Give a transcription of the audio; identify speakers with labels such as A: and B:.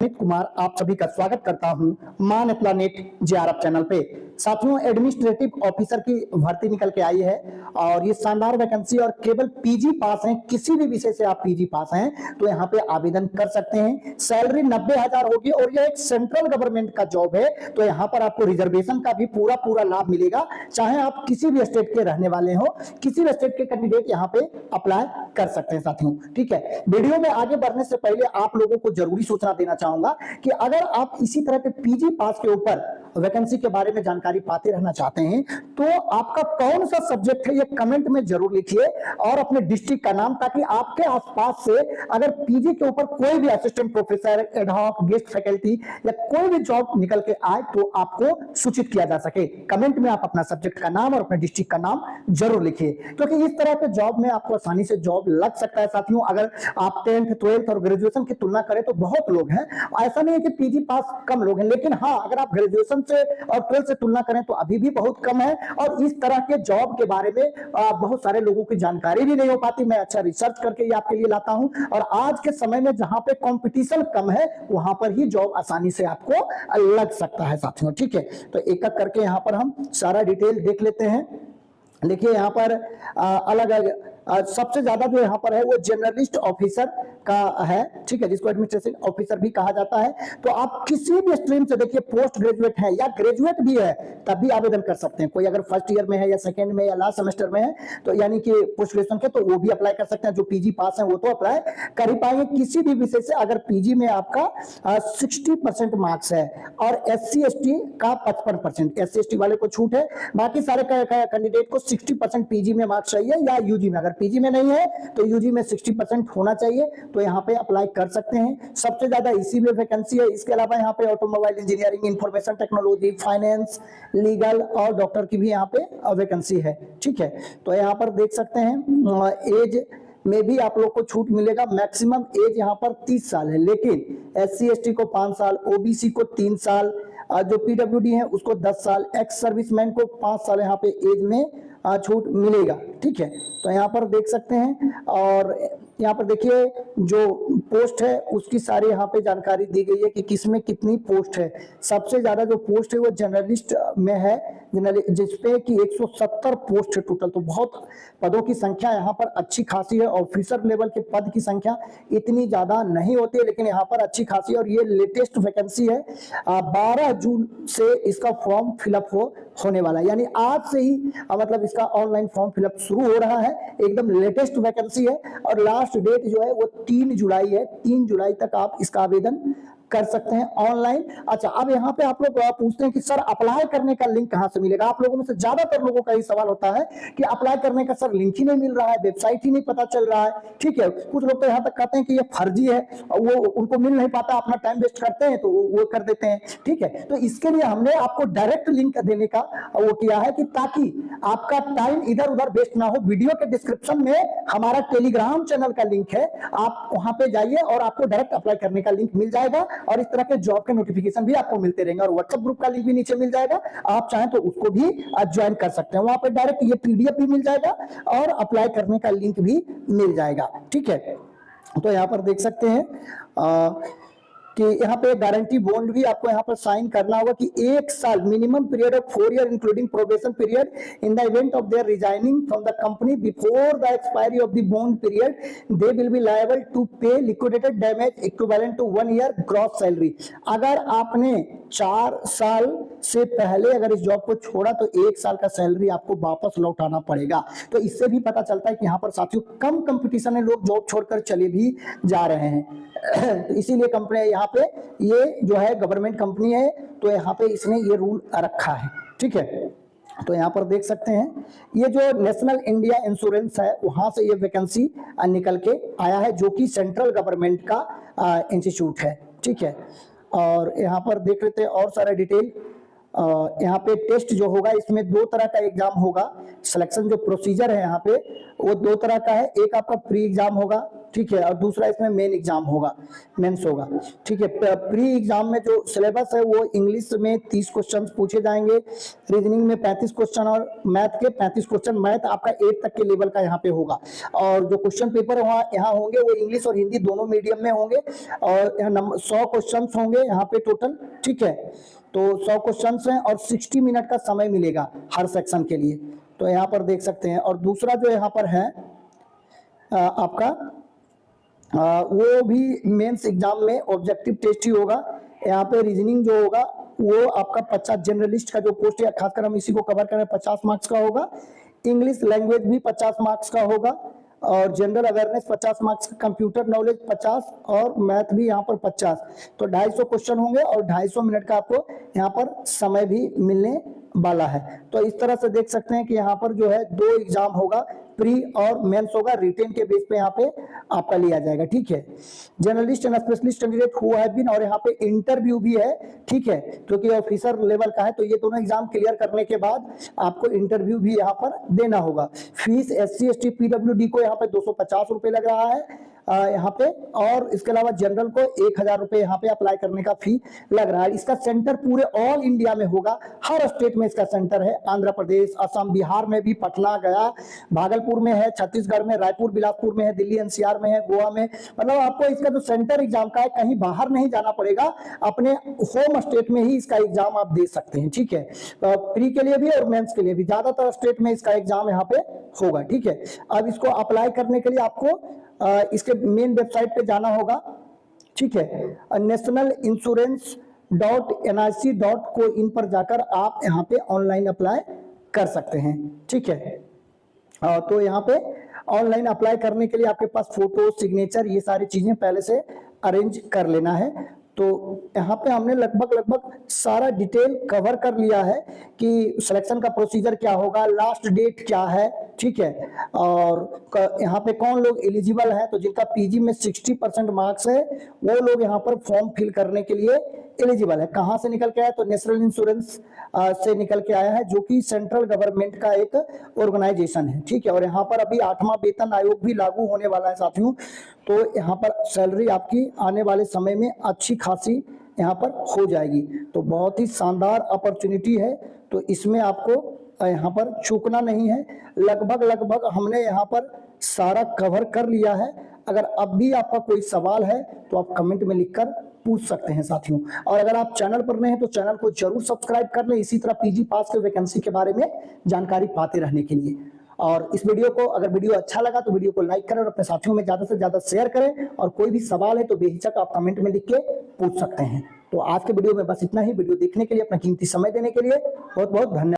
A: अमित कुमार आप सभी का स्वागत करता हूं मान प्लानेट जेआरएफ चैनल पे। साथियों, एडमिनिस्ट्रेटिव ऑफिसर की भर्ती निकल के आई है और ये शानदार वैकेंसी और केवल पीजी पास हैं, किसी भी विषय से आप पीजी पास हैं तो यहाँ पे आवेदन कर सकते हैं। सैलरी 90,000 होगी और यह एक सेंट्रल गवर्नमेंट का जॉब है, तो यहाँ पर आपको रिजर्वेशन का भी पूरा लाभ मिलेगा। चाहे आप किसी भी स्टेट के रहने वाले हो, किसी भी स्टेट के कैंडिडेट यहाँ पे अप्लाई कर सकते हैं साथियों। ठीक है, वीडियो में आगे बढ़ने से पहले आप लोगों को जरूरी सूचना देना चाहूंगा कि अगर आप इसी तरह के पीजी पास के ऊपर वैकेंसी के बारे में जानकारी पाते रहना चाहते हैं तो आपका कौन सा सब्जेक्ट है ये कमेंट में जरूर लिखिए और अपने डिस्ट्रिक्ट का नाम, ताकि आपके आसपास से अगर पीजी के ऊपर कोई भी assistant professor, ad hoc, guest faculty या कोई भी जॉब निकल के आए तो आपको सूचित किया जा सके। कमेंट में आप अपना सब्जेक्ट का नाम और अपने डिस्ट्रिक्ट का नाम जरूर लिखिए, क्योंकि इस तरह के जॉब में आपको आसानी से जॉब लग सकता है। साथियों, अगर आप 10th, 12th और ग्रेजुएशन की तुलना करें तो बहुत लोग हैं, ऐसा नहीं है कि पीजी पास कम लोग हैं, लेकिन हाँ, अगर आप ग्रेजुएशन से और 12th से तुलना करें तो अभी भी बहुत कम है और इस तरह के जॉब के बारे में बहुत सारे लोगों की जानकारी भी नहीं हो पाती। मैं अच्छा रिसर्च करके ये आपके लिए लाता हूं और आज के समय में जहां पे कंपटीशन कम है वहां पर ही जॉब आसानी से आपको लग सकता है साथियों। ठीक है, तो एक एक करके यहां पर हम सारा डिटेल देख लेते हैं। देखिए यहाँ पर अलग अलग सबसे ज्यादा जो यहाँ पर है वो जर्नलिस्ट ऑफिसर का है। ठीक है, जिसको एडमिनिस्ट्रेटिव ऑफिसर भी कहा जाता है। तो आप किसी भी स्ट्रीम से, देखिए पोस्ट ग्रेजुएट है या ग्रेजुएट भी है तब भी आवेदन कर सकते हैं। कोई अगर फर्स्ट ईयर में है या सेकेंड में या लास्ट सेमेस्टर में है तो यानी कि पोस्ट ग्रेजुएशन के, तो वो भी अप्लाई कर सकते हैं। जो पीजी पास है वो तो अप्लाई कर ही पाएंगे किसी भी विषय से अगर पीजी में आपका 60% मार्क्स है और SC/ST का 55%। SC/ST वाले को छूट है, बाकी सारे कैंडिडेट को 60% पीजी में मार्क्स चाहिए या यूजी में। अगर पीजी में नहीं है तो यूजी में 60% होना चाहिए, तो यहाँ पे अप्लाई कर सकते हैं। सबसे ज्यादा इसी में वैकेंसी है। इसके अलावा यहाँ पे automobile engineering, information technology, finance, legal और डॉक्टर की भी यहाँ पे वैकेंसी है। ठीक है, तो यहाँ पर देख सकते हैं एज में भी आप लोग को छूट मिलेगा। मैक्सिमम एज यहाँ पर 30 साल है, लेकिन SC/ST को 5 साल, OBC को 3 साल, जो PWD है उसको 10 साल, एक्स सर्विसमैन को 5 साल यहाँ पे एज में छूट मिलेगा। ठीक है, तो यहाँ पर देख सकते हैं और यहाँ पर देखिए जो पोस्ट है उसकी सारी यहाँ पे जानकारी दी गई है कि किसमें कितनी पोस्ट है। सबसे ज्यादा जो पोस्ट है वो जर्नलिस्ट में है, जिसपे कि 170 पोस्ट है टोटल। तो बहुत पदों की संख्या यहाँ पर अच्छी खासी है। ऑफिसर लेवल के पद की संख्या इतनी ज्यादा नहीं होती है, लेकिन यहाँ पर अच्छी खासी है और ये लेटेस्ट वैकेंसी है। 12 जून से इसका फॉर्म फिलअप होने वाला है, यानी आज से ही मतलब इसका ऑनलाइन फॉर्म फिलअप शुरू हो रहा है। एकदम लेटेस्ट वैकेंसी है और लास्ट डेट जो है वो 3 जुलाई है। 3 जुलाई तक आप इसका आवेदन कर सकते हैं ऑनलाइन। अच्छा, अब यहाँ पे आप लोग पूछते हैं कि सर अप्लाई करने का लिंक कहाँ से मिलेगा। आप लोगों में से ज्यादातर लोगों का ये सवाल होता है कि अप्लाई करने का सर लिंक ही नहीं मिल रहा है, वेबसाइट ही नहीं पता चल रहा है। ठीक है, कुछ लोग तो यहाँ तक कहते हैं कि ये फर्जी है और वो उनको मिल नहीं पाता, अपना टाइम वेस्ट करते हैं तो वो कर देते हैं। ठीक है, तो इसके लिए हमने आपको डायरेक्ट लिंक देने का वो किया है कि ताकि आपका टाइम इधर उधर वेस्ट ना हो। वीडियो के डिस्क्रिप्शन में हमारा टेलीग्राम चैनल का लिंक है, आप वहां पे जाइए और आपको डायरेक्ट अप्लाई करने का लिंक मिल जाएगा और इस तरह के जॉब के नोटिफिकेशन भी आपको मिलते रहेंगे। और व्हाट्सएप ग्रुप का लिंक भी नीचे मिल जाएगा, आप चाहें तो उसको भी ज्वाइन कर सकते हैं। वहां पे डायरेक्ट ये PDF भी मिल जाएगा और अप्लाई करने का लिंक भी मिल जाएगा। ठीक है, तो यहाँ पर देख सकते हैं कि यहाँ पे गारंटी बॉन्ड भी आपको यहाँ पर साइन करना होगा कि 1 साल minimum period of 4 year including probation period in the event of their resigning from the company before the expiry of the bond period they will be liable to pay liquidated damage equivalent to 1 year gross salary. अगर आपने 4 साल से पहले अगर इस job को छोड़ा तो 1 साल का सैलरी आपको वापस लौटाना पड़ेगा। तो इससे भी पता चलता है कि यहाँ पर साथियों कम कंपटीशन है, लोग जॉब छोड़कर चले भी जा रहे हैं। तो इसीलिए कंपनी यहाँ पे ये जो है गवर्नमेंट कंपनी है, तो यहाँ पे इसने ये रूल रखा है। ठीक है, तो यहाँ पर देख सकते हैं ये जो नेशनल इंडिया इंश्योरेंस है वहां से ये वैकेंसी निकल के आया है, जो कि सेंट्रल गवर्नमेंट का इंस्टीट्यूट है। ठीक है, और यहाँ पर देख लेते हैं और सारा डिटेल। यहाँ पे टेस्ट जो होगा इसमें 2 तरह का एग्जाम होगा। सिलेक्शन जो प्रोसीजर है यहाँ पे वो 2 तरह का है। एक आपका प्री एग्जाम होगा ठीक है, और दूसरा इसमें मेन एग्जाम होगा, मेंस होगा, ठीक है। प्री एग्जाम में जो सिलेबस है वो इंग्लिश में 30 क्वेश्चन पूछे जाएंगे, रीजनिंग में 35 क्वेश्चन और मैथ के 35 क्वेश्चन। मैथ आपका 8 तक के लेवल का यहाँ पे होगा, और जो क्वेश्चन पेपर यहाँ होंगे वो इंग्लिश और हिंदी दोनों मीडियम में होंगे, और यहाँ 100 क्वेश्चन होंगे यहाँ पे टोटल, ठीक है। तो 100 क्वेश्चन हैं और 60 मिनट का समय मिलेगा हर सेक्शन के लिए, तो यहाँ पर देख सकते हैं। और दूसरा जो यहाँ पर है आपका वो भी मेंस एग्जाम में ऑब्जेक्टिव टेस्ट ही होगा। यहाँ पे रीजनिंग जो होगा वो आपका 50 जनरलिस्ट का जो पोस्ट है, खासकर हम इसी को कवर करें, 50 मार्क्स का होगा। इंग्लिश लैंग्वेज भी 50 मार्क्स का होगा, और जनरल अवेयरनेस 50 मार्क्स का, कंप्यूटर नॉलेज 50, और मैथ भी यहाँ पर 50। तो 250 क्वेश्चन होंगे और 250 मिनट का आपको यहाँ पर समय भी मिलने वाला है। तो इस तरह से देख सकते हैं कि यहाँ पर जो है 2 एग्जाम होगा, प्री और मेंस होगा, रिटेन के बेस पे यहाँ पे आपका लिया जाएगा, ठीक है। Journalist and specialist candidate who have been, और यहाँ पे इंटरव्यू भी है, ठीक है, क्योंकि ऑफिसर लेवल का है, तो ये दोनों एग्जाम क्लियर करने के बाद आपको इंटरव्यू भी यहाँ पर देना होगा। फीस SC ST PWD को यहाँ पे 250 रुपए लग रहा है यहाँ पे, और इसके अलावा जनरल को 1000 रुपए यहाँ पे अप्लाई करने का फी लग रहा है। इसका सेंटर पूरे ऑल इंडिया में होगा, हर स्टेट में इसका सेंटर है, आंध्र प्रदेश, असम, बिहार में भी, पटना, गया, भागलपुर में है, छत्तीसगढ़ में, रायपुर बिलासपुर में है, दिल्ली NCR में है, गोवा में। मतलब आपको इसका जो सेंटर एग्जाम का है, कहीं बाहर नहीं जाना पड़ेगा, अपने होम स्टेट में ही इसका एग्जाम आप दे सकते हैं, ठीक है। प्री के लिए भी और मेंस के लिए भी ज्यादातर स्टेट में इसका एग्जाम यहाँ पे होगा, ठीक है। अब इसको अप्लाई करने के लिए आपको इसके मेन वेबसाइट पे जाना होगा, ठीक है। nationalinsurance.nic.co.in पर जाकर आप यहाँ पे ऑनलाइन अप्लाई कर सकते हैं, ठीक है। तो यहाँ पे ऑनलाइन अप्लाई करने के लिए आपके पास फोटो, सिग्नेचर, ये सारी चीजें पहले से अरेंज कर लेना है। तो यहाँ पे हमने लगभग सारा डिटेल कवर कर लिया है कि सिलेक्शन का प्रोसीजर क्या होगा, लास्ट डेट क्या है, ठीक है, और यहाँ पे कौन लोग एलिजिबल है। तो जिनका PG में 60% मार्क्स है वो लोग यहाँ पर फॉर्म फिल करने के लिए एलिजिबल है। कहाँ से निकल के आया, तो नेशनल इंश्योरेंस से निकल के आया है, जो कि सेंट्रल गवर्नमेंट का एक ऑर्गेनाइजेशन है, ठीक है। और यहाँ पर अभी 8वां वेतन आयोग भी लागू होने वाला है साथियों, तो यहाँ पर सैलरी आपकी आने वाले समय में अच्छी खासी यहाँ पर हो जाएगी। तो बहुत ही शानदार अपॉर्चुनिटी है, तो इसमें आपको यहाँ पर चूकना नहीं है। लगभग हमने यहाँ पर सारा कवर कर लिया है। अगर अब भी आपका कोई सवाल है तो आप कमेंट में लिखकर पूछ सकते हैं साथियों। और अगर आप चैनल पर नए हैं तो चैनल को जरूर सब्सक्राइब कर लें, इसी तरह PG पास के वैकेंसी के बारे में जानकारी पाते रहने के लिए। और इस वीडियो को, अगर वीडियो अच्छा लगा तो वीडियो को लाइक करें और अपने साथियों में ज्यादा से ज्यादा शेयर करें, और कोई भी सवाल है तो बेहिचक आप कमेंट में लिख के पूछ सकते हैं। तो आज के वीडियो में बस इतना ही। वीडियो देखने के लिए, अपना कीमती समय देने के लिए बहुत बहुत धन्यवाद।